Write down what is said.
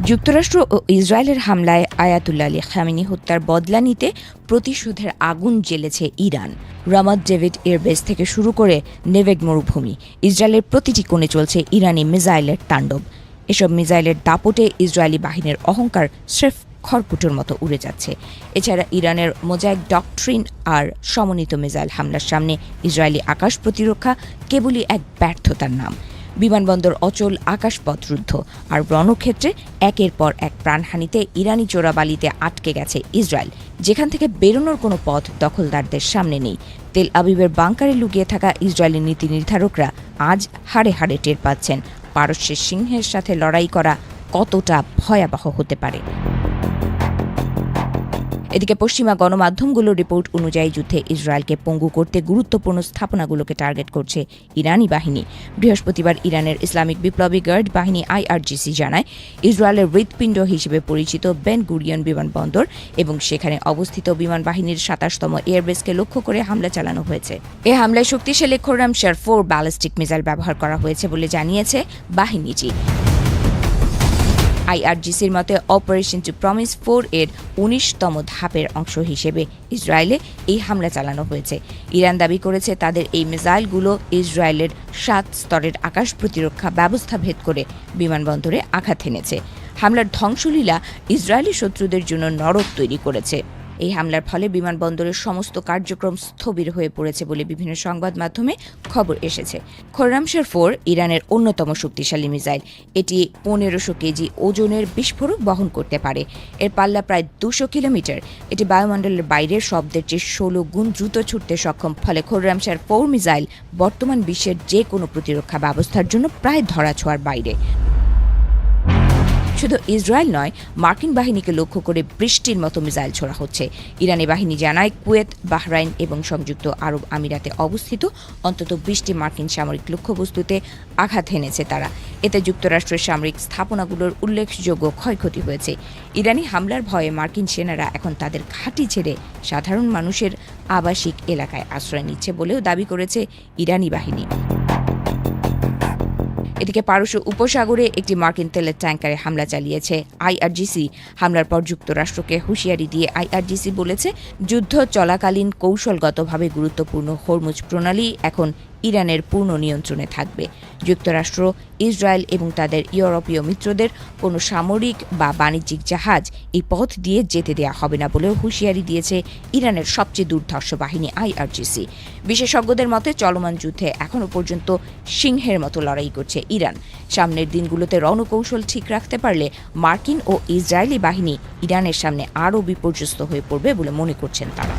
যুক্তরাষ্ট্র ও ইসরায়েলের হামলায় আয়াতুল্লাহ আলী খামেনি হত্যার বদলা নিতে প্রতিশোধের আগুন জ্বেলেছে ইরান। রামাত ডেভিড এয়ারবেস থেকে শুরু করে নেভেগ মরুভূমি, ইসরায়েলের প্রতিটি কোণে চলছে ইরানি মিসাইলের তাণ্ডব। এসব মিসাইলের দাপটে ইসরায়েলি বাহিনীর অহংকার স্রেফ খড়কুটোর মতো উড়ে যাচ্ছে। এছাড়া ইরানের মোজাইক ডকট্রিন আর সমন্বিত মিসাইল হামলার সামনে ইসরায়েলি আকাশ প্রতিরক্ষা কেবলই এক ব্যর্থতার নাম। বিমানবন্দর অচল, আকাশপথ রুদ্ধ, আর রণক্ষেত্রে একের পর এক প্রাণহানিতে ইরানি চোরাবালিতে আটকে গেছে ইসরায়েল, যেখান থেকে বেরোনোর কোনো পথ দখলদারদের সামনে নেই। তেল আবিবের বাংকারে লুকিয়ে থাকা ইসরায়েলি নীতি নির্ধারকরা আজ হাড়ে হাড়ে টের পাচ্ছেন পারস্যের সিংহের সাথে লড়াই করা কতটা ভয়াবহ হতে পারে। এদিকে পশ্চিমা গণমাধ্যমগুলোর রিপোর্ট অনুযায়ী যুদ্ধে ইসরায়েলকে পঙ্গু করতে গুরুত্বপূর্ণ স্থাপনাগুলোকে টার্গেট করছে ইরানি বাহিনী। বৃহস্পতিবার ইরানের ইসলামিক বিপ্লবী গার্ড বাহিনী IRGC জানায়, ইসরায়েলের হৃৎপিণ্ড হিসেবে পরিচিত বেন গুরিয়ন বিমানবন্দর এবং সেখানে অবস্থিত বিমান বাহিনীর ২৭তম এয়ারবেসকে লক্ষ্য করে হামলা চালানো হয়েছে। এ হামলায় শক্তিশালী খোরামশার 4 ব্যালিস্টিক মিসাইল ব্যবহার করা হয়েছে বলে জানিয়েছে বাহিনীটি। IRGCর মতে অপারেশন টু প্রমিস 4 এর ১৯তম ধাপের অংশ হিসেবে ইসরায়েলে এই হামলা চালানো হয়েছে। ইরান দাবি করেছে তাদের এই মিসাইলগুলো ইসরায়েলের ৭ স্তরের আকাশ প্রতিরক্ষা ব্যবস্থা ভেদ করে বিমানবন্দরে আঘাত হেনেছে। হামলার ধ্বংসলীলা ইসরায়েলি শত্রুদের জন্য নরক তৈরি করেছে। এই হামলার ফলে বিমানবন্দরের সমস্ত কার্যক্রম স্থবির হয়ে পড়েছে বলে বিভিন্ন সংবাদ মাধ্যমে খবর এসেছে। খোরামশার 4 ইরানের অন্যতম শক্তিশালী মিসাইল। এটি ১৫০০ কেজি ওজনের বিস্ফোরক বহন করতে পারে। এর পাল্লা প্রায় ২০০ কিলোমিটার। এটি বায়ুমণ্ডলের বাইরের শব্দের চেয়ে ১৬ গুণ দ্রুত ছুটতে সক্ষম। ফলে খোরামশার 4 মিসাইল বর্তমান বিশ্বের যে কোনো প্রতিরক্ষা ব্যবস্থার জন্য প্রায় ধরাছোঁয়ার বাইরে। শুধু ইসরায়েল নয়, মার্কিন বাহিনীকে লক্ষ্য করে বৃষ্টির মতো মিসাইল ছোড়া হচ্ছে। ইরানি বাহিনী জানায়, কুয়েত, বাহরাইন এবং সংযুক্ত আরব আমিরাতে অবস্থিত অন্তত ২০টি মার্কিন সামরিক লক্ষ্যবস্তুতে আঘাত হেনেছে তারা। এতে যুক্তরাষ্ট্রের সামরিক স্থাপনাগুলোর উল্লেখযোগ্য ক্ষয়ক্ষতি হয়েছে। ইরানি হামলার ভয়ে মার্কিন সেনারা এখন তাদের ঘাঁটি ছেড়ে সাধারণ মানুষের আবাসিক এলাকায় আশ্রয় নিচ্ছে বলেও দাবি করেছে ইরানি বাহিনী। এদিকে পারস্য উপসাগরে একটি মার্কিন তেলের ট্যাঙ্কারে হামলা চালিয়েছে IRGC। হামলার পর যুক্তরাষ্ট্রকে হুঁশিয়ারি দিয়ে IRGC বলেছে, যুদ্ধ চলাকালীন কৌশলগতভাবে গুরুত্বপূর্ণ হরমুজ প্রণালী এখন ইরানের পূর্ণ নিয়ন্ত্রণে থাকবে। যুক্তরাষ্ট্র, ইসরায়েল এবং তাদের ইউরোপীয় মিত্রদের কোনো সামরিক বা বাণিজ্যিক জাহাজ এই পথ দিয়ে যেতে দেওয়া হবে না বলেও হুঁশিয়ারি দিয়েছে ইরানের সবচেয়ে দুর্ধর্ষ বাহিনী IRGC। বিশেষজ্ঞদের মতে চলমান যুদ্ধে এখনও পর্যন্ত সিংহের মতো লড়াই করছে ইরান। সামনের দিনগুলোতে রণকৌশল ঠিক রাখতে পারলে মার্কিন ও ইসরায়েলি বাহিনী ইরানের সামনে আরও বিপর্যস্ত হয়ে পড়বে বলে মনে করছেন তারা।